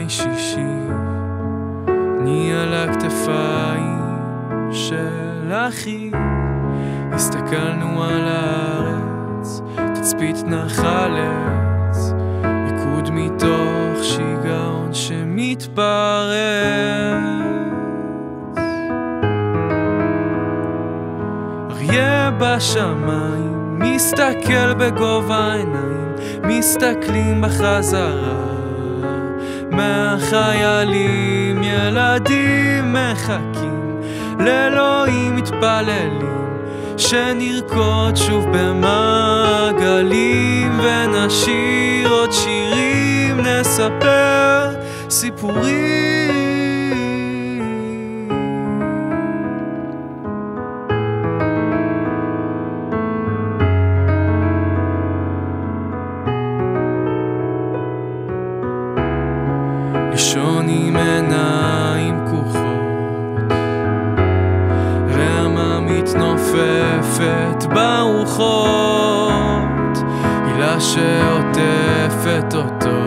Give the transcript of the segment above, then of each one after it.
בימי שישי, אני על הכתפיים של אחי. הסתכלנו על הארץ, תצפית נחלץ, ריקוד מתוך שיגעון שמתפרץ. אריה בשמיים מסתכל בגובה העיניים, מסתכלים בחזרה מהחיילים, ילדים מחכים לאלוהים, מתפללים שנרקוד שוב במעגלים, ונשיר עוד שירים, נספר סיפורים. לישון עם עיניים פקוחות, רעמה מתנופפת ברוחות, הילה שעוטפת אותו,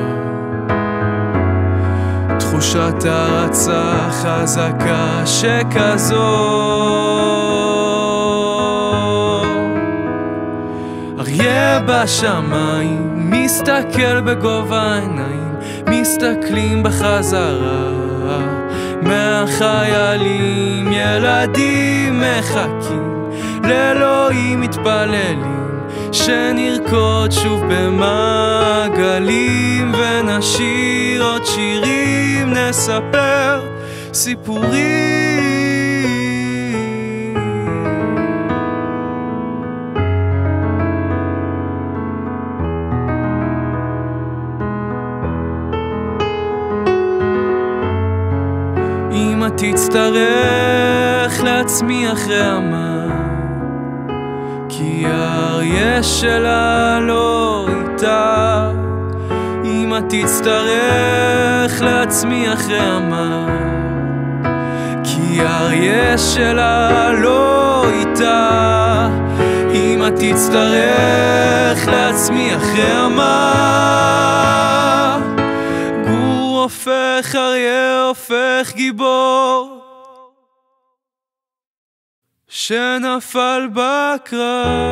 תחושת הרצה חזקה שכזו. אריה בשמיים מסתכל בגובה העיניים, מסתכלים בחזרה מהחיילים, ילדים מחכים לאלוהים, מתפללים שנרקוד שוב במעגלים, ונשיר עוד שירים, נספר סיפורים. אמא תצטרך להצמיח רעמה, כי האריה שלה לא איתה. אמא תצטרך להצמיח רעמה, כי האריה שלה לא איתה. אמא תצטרך להצמיח רעמה, גור הופך אריה, הופך גיבור שנפל בקרב.